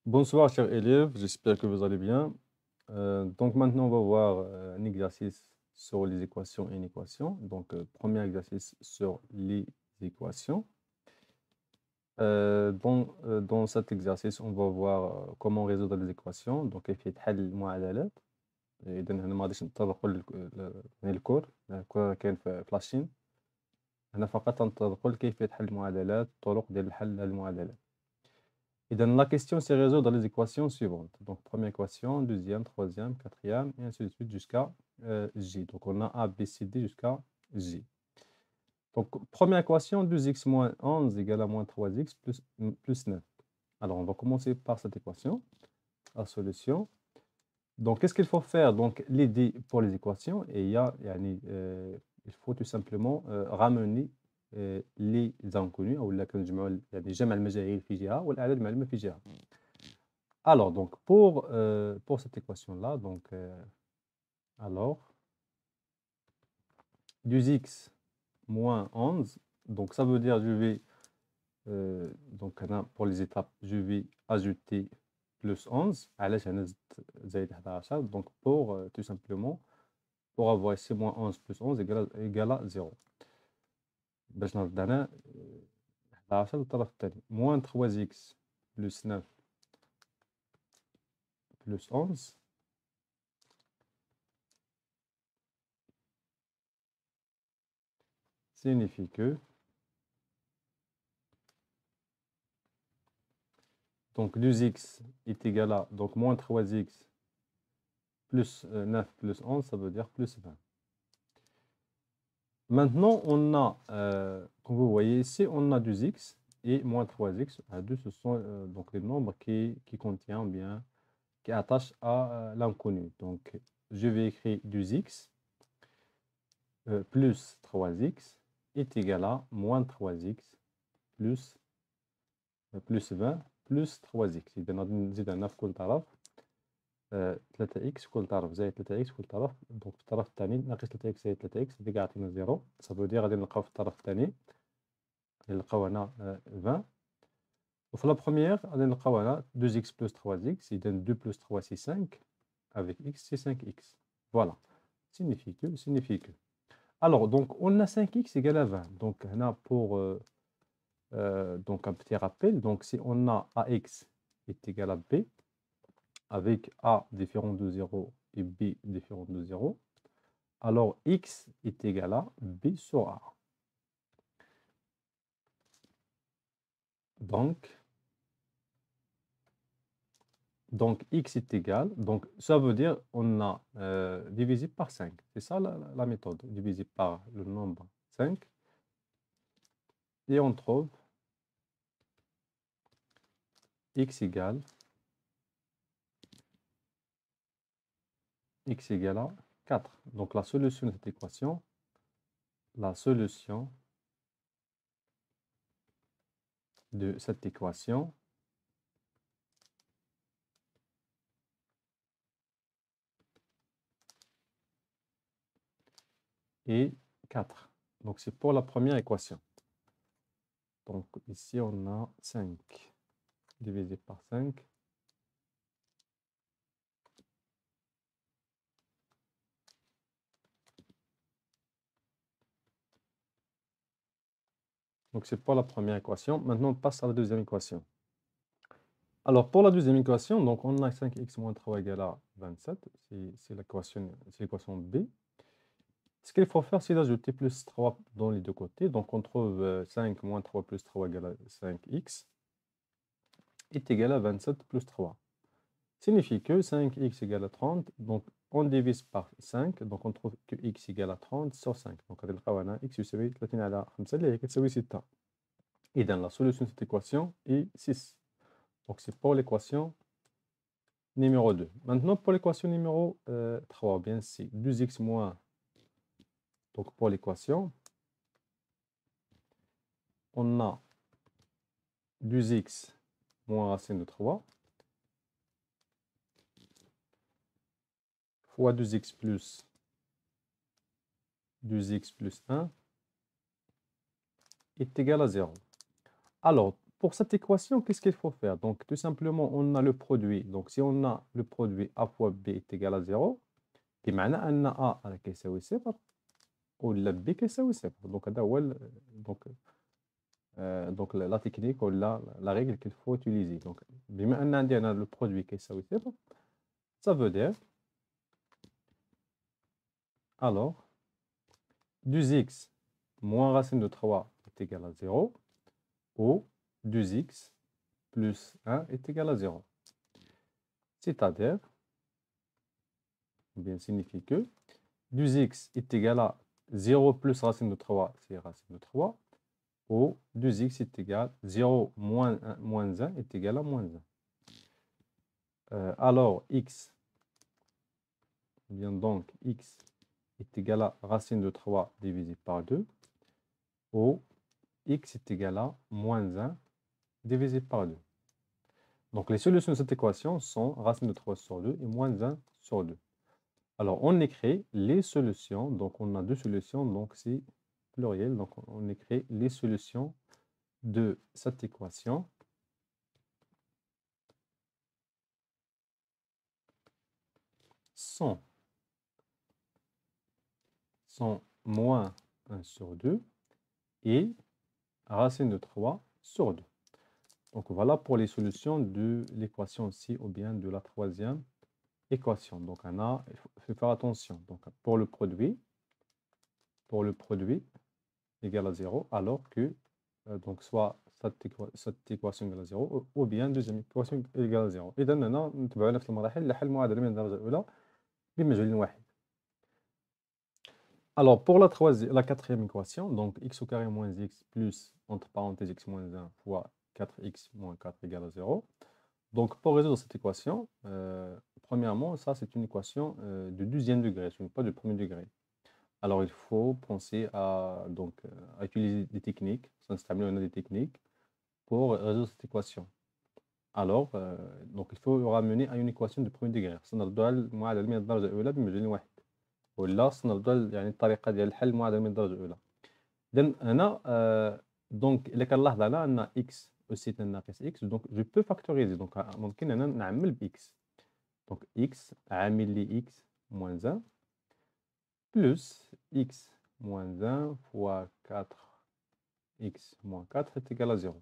Bonsoir, chers élèves, j'espère que vous allez bien. Donc maintenant, on va voir un exercice sur les équations et inéquations. Donc, premier exercice sur les équations. Dans cet exercice, on va voir comment résoudre les équations. Donc, كيفية حل المعادلات. إذا هنا ما غاديش نتطرقوا للكور كاين في لاشين. هنا فقط نتطرقوا لكيفية حل المعادلات، طرق ديال حل المعادلات. Et donc, la question, c'est résoudre les équations suivantes. Donc, première équation, deuxième, troisième, quatrième, et ainsi de suite jusqu'à J. Donc, on a A, B, C, D jusqu'à J. Donc, première équation, 2x moins 11 égale à moins 3x plus 9. Alors, on va commencer par cette équation, la solution. Donc, qu'est-ce qu'il faut faire? Donc, l'idée pour les équations, et il faut tout simplement ramener les inconnus ou كنجمعوا يعني جمع المجاهيل في جهة والأعداد المعلومة في جهة. Alors, donc, pour cette équation-là, donc, alors, 2x moins 11, donc ça veut dire je vais, donc pour les étapes, je vais ajouter plus 11, donc pour tout simplement, pour avoir ici moins 11 plus 11 égale à 0. باش نرد هنا 11 للطرف الثاني moins 3x plus 9 plus 11 signifie que donc 2x est égal à donc moins 3x plus 9 plus 11, ça veut dire plus 20. Maintenant, on a, comme vous voyez ici, on a 2x et moins 3x. À 2, ce sont donc les nombres qui contiennent bien, qui attachent à l'inconnu. Donc, je vais écrire 2x plus 3x est égal à moins 3x plus 20 plus 3x. إذا نزيد هنا في كل طرف 3x في كل طرف زائد 3x في كل طرف. دونك في الطرف الثاني ناقص 3x زائد 3x اللي كيعطينا 0. سافو غادي نلقاو في الطرف الثاني اللي نلقاو هنا 20. وفي لا بروميير غادي نلقاو هنا 2x plus 3x. إذا 2 plus 3 c'est 5 avec x c'est 5x. Voilà. Signifie que. Alors, donc, on a 5x égale à 20. Donc, هنا pour donc un petit rappel. Donc, si on a ax est égal à b, avec a différent de 0 et b différent de 0, alors x est égal à b sur a. Donc x est égal, donc ça veut dire on a divisé par 5. C'est ça la méthode, divisé par le nombre 5. Et on trouve x égale à 4. Donc la solution de cette équation, est 4. Donc c'est pour la première équation. Donc ici on a 5 divisé par 5. Donc c'est pour la première équation. Maintenant on passe à la deuxième équation. Alors pour la deuxième équation, donc on a 5x moins 3 égale à 27. C'est l'équation B. Ce qu'il faut faire, c'est d'ajouter plus 3 dans les deux côtés. Donc on trouve 5 moins 3 plus 3 égale à 5x est égal à 27 plus 3. Signifie que 5x égale à 30. Donc on divise par 5. Donc on trouve que x égale à 30 sur 5. Donc on a x يساوي 30 على 5 اللي هي كتساوي 6. إذا la solution de cette équation est 6. Donc c'est pour l'équation numéro 2. Maintenant pour l'équation numéro 3, bien c'est 2x moins. Donc pour l'équation, on a 2x moins racine de 3 fois 2x plus 1 est égal à 0. Alors, pour cette équation, qu'est-ce qu'il faut faire? Donc, tout simplement, on a le produit. Donc, si on a le produit A fois B est égal à 0, بمعنى أن A راه كيساوي صفر ولا B كيساوي صفر. Donc, هذا هو donc la technique ou la règle qu'il faut utiliser. Donc, بما أن عندي أنا le produit كيساوي صفر, ça veut dire alors 2x moins racine de 3 est égal à 0 ou 2x plus 1 est égal à 0. C'est-à-dire, bien signifie que 2x est égal à 0 plus racine de 3, c'est racine de 3, ou 2x est égal à 0 moins 1 est égal à moins 1. Alors, x, bien donc, x est égal à racine de 3 divisé par 2, ou x est égal à moins 1 divisé par 2. Donc, les solutions de cette équation sont racine de 3 sur 2 et moins 1 sur 2. Alors, on écrit les solutions. Donc, on a deux solutions. Donc, c'est pluriel. Donc, on écrit les solutions de cette équation. Sont moins 1 sur 2 et racine de 3 sur 2. Donc, voilà pour les solutions de l'équation C ou bien de la troisième équation. Donc, il faut faire attention. Donc, pour le produit égal à 0, alors que donc soit cette équation égale à 0 ou bien deuxième équation égale à 0. إذا هنا نتبعوا نفس المراحل لحل معادلة من الدرجة الأولى بمجهول واحد. Alors, pour la quatrième équation, donc x au carré moins x plus, entre parenthèses, x moins 1 fois 4x moins 4 égale à 0. Donc, pour résoudre cette équation, premièrement, ça, c'est une équation de deuxième degré, ce n'est pas de premier degré. Alors, il faut penser à utiliser des techniques, on a des techniques pour résoudre cette équation. Alors, donc il faut ramener à une équation de premier degré. سنرجع المعادلة من الدرجة الأولى بمجهول واحد. ولا سنرجع يعني الطريقة ديال الحل المعادلة من الدرجة الأولى. إذن هنا دونك إلا كنلاحظ على أن x أسيت ناقص x دونك جو بو فاكتوريزي دونك ممكن أنا نعمل ب x. دونك x عامل لي x moins 1 plus x moins 1 fois 4x moins 4 est égal à 0.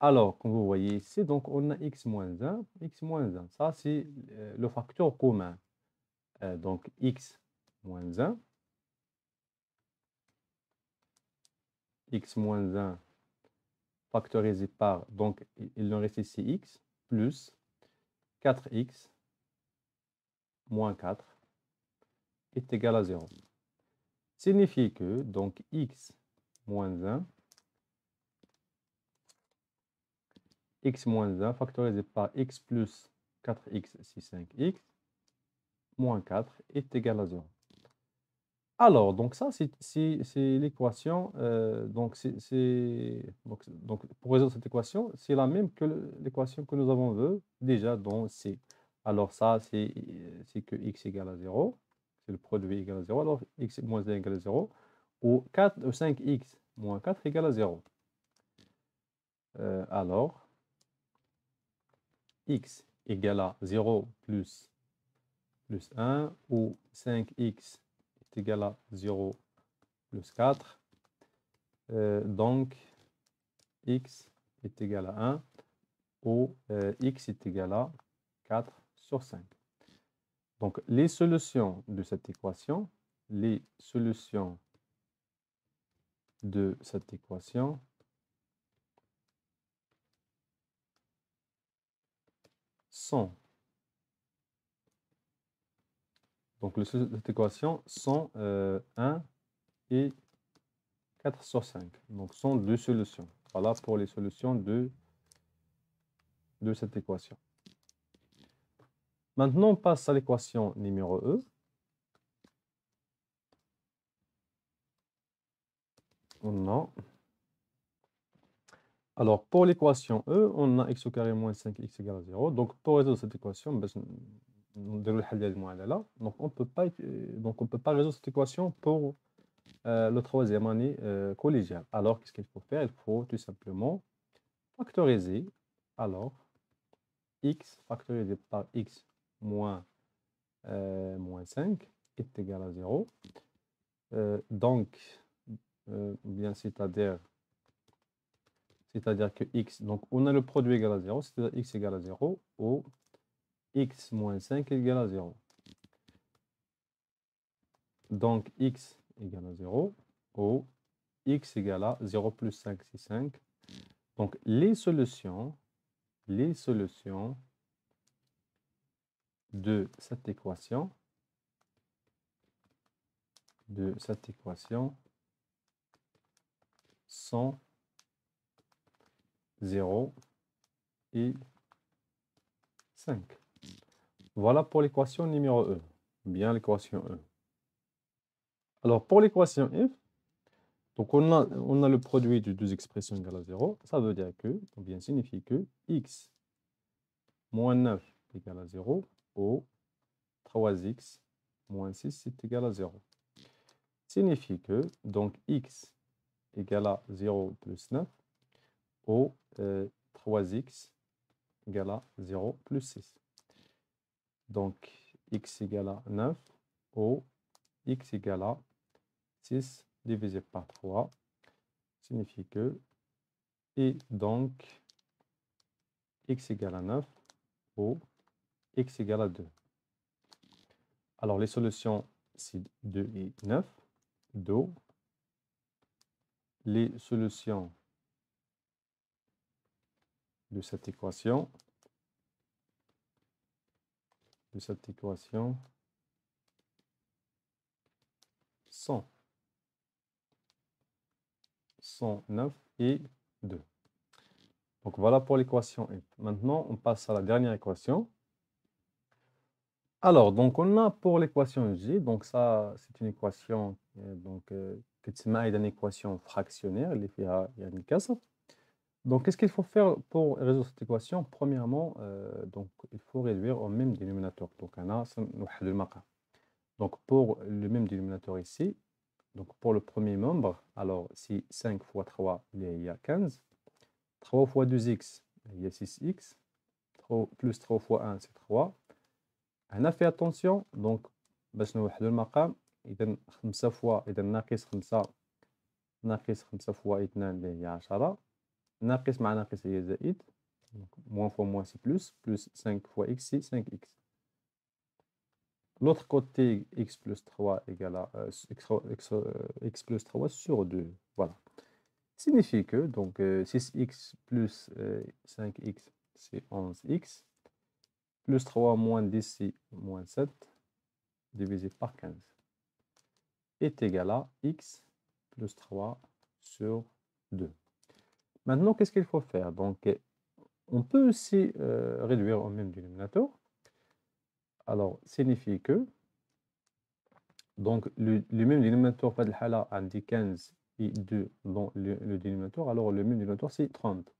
Alors, comme vous voyez ici, donc on a x moins 1, x moins 1. Ça, c'est le facteur commun. Donc, x moins 1, x moins 1 factorisé par, donc il nous reste ici x, plus 4x moins 4 est égal à 0. Signifie que, donc, x moins 1, x moins 1 factorisé par x plus 4x, c'est 5x, moins 4 est égal à 0. Alors, donc ça, c'est l'équation. Donc, pour résoudre cette équation, c'est la même que l'équation que nous avons vue déjà dans C. Alors, ça, c'est que x égale à 0. C'est le produit égal à 0. Alors, x moins 1 égale à 0. Ou 5x moins 4 égale à 0. Alors, x égale à 0 plus 1 ou 5x est égal à 0 plus 4. Donc, x est égal à 1 ou x est égal à 4 sur 5. Donc, les solutions de cette équation, sont, donc les solutions de cette équation sont 1 et 4 sur 5. Donc, sont deux solutions. Voilà pour les solutions de cette équation. Maintenant, on passe à l'équation numéro E. Alors, pour l'équation E, on a x au carré moins 5x égale à 0. Donc, pour résoudre cette équation, donc on peut pas résoudre cette équation pour le troisième année collégiale. Alors, qu'est-ce qu'il faut faire? Il faut tout simplement factoriser. Alors, x factorisé par x moins 5 est égal à 0. Donc, bien c'est-à-dire que x, donc on a le produit égal à 0, c'est-à-dire x égale à 0, ou x moins 5 égale à 0. Donc, x égale à 0, ou x égale à 0 plus 5, c'est 5. Donc, les solutions de cette équation sont 0 et 5. Voilà pour l'équation numéro E, bien l'équation E. Alors, pour l'équation F, donc on a le produit de deux expressions égales à 0. Ça veut dire que, ou bien signifie que x moins 9 égale à 0, ou 3x moins 6 est égal à 0. Signifie que, donc x égale à 0 plus 9, ou 3x égale à 0 plus 6. Donc, x égale à 9, ou x égale à 6 divisé par 3, signifie que, et donc, x égale à 9, ou x égale à 2. Alors, les solutions, c'est 2 et 9. Do. Les solutions de cette équation sont 9 et 2. Donc, voilà pour l'équation F. Maintenant, on passe à la dernière équation. Alors, donc, on a pour l'équation G, donc ça, c'est une équation que tu mets une équation fractionnaire, il y a une casse. Donc, qu'est-ce qu'il faut faire pour résoudre cette équation? Premièrement, donc, il faut réduire au même dénominateur. Donc, on a le maqam. Donc, pour le même dénominateur ici, donc pour le premier membre, alors si 5 fois 3, il y a 15. 3 fois 2x, il y a 6x. Plus 3 fois 1, c'est 3. On a fait attention, donc, باش نوحدوا المقام، إذا 5 fois، إذا ناقص 5 fois 2 اللي هي 10. ناقص مع ناقص هي زائد. Moins fois moins, c'est plus. Plus 5 fois x, c'est 5x. L'autre côté, x plus 3 égale à x plus 3 sur 2. Voilà. Signifie que, donc, 6x plus 5x, c'est 11x. Plus 3 moins 10, c'est moins 7, divisé par 15. Est égal à x plus 3 sur 2. Maintenant, qu'est-ce qu'il faut faire? Donc, on peut aussi réduire au même dénominateur. Alors, signifie que, donc, le même dénominateur, on dit 15 et 2 dans le dénominateur. Alors, le même dénominateur, c'est 30.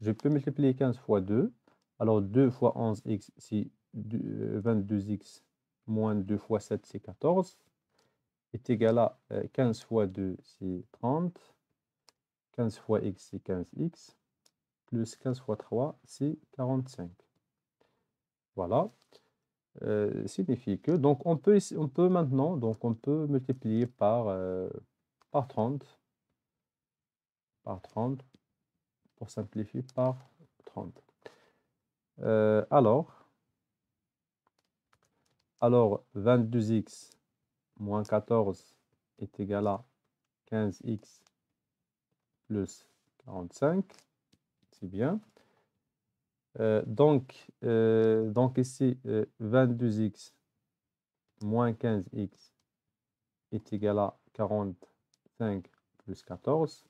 Je peux multiplier 15 fois 2. Alors, 2 fois 11x, c'est 22x, moins 2 fois 7, c'est 14. Est égal à 15 fois 2, c'est 30. 15 fois x, c'est 15x. Plus 15 fois 3, c'est 45. Voilà. Signifie que, donc on peut maintenant, donc on peut multiplier par 30. Par 30. Pour simplifier, par 30. Alors 22x moins 14 est égal à 15x plus 45. C'est bien. Donc ici, 22x moins 15x est égal à 45 plus 14.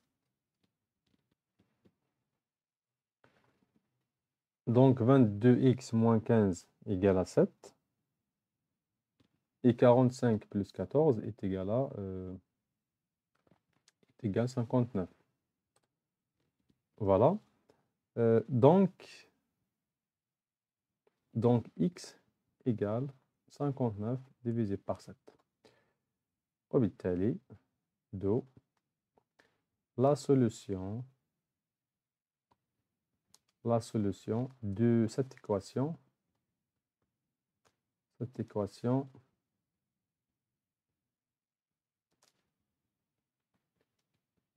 Donc 22x moins 15 égale à 7. Et 45 plus 14 est égal à 59. Voilà. Donc x égale 59 divisé par 7. وبالتالي la solution la solution de cette équation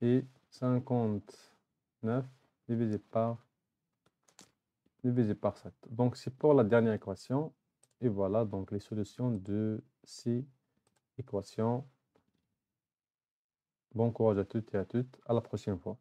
est 59 divisé par 7. Donc, c'est pour la dernière équation. Et voilà donc les solutions de ces équations. Bon courage à toutes et à toutes. À la prochaine fois.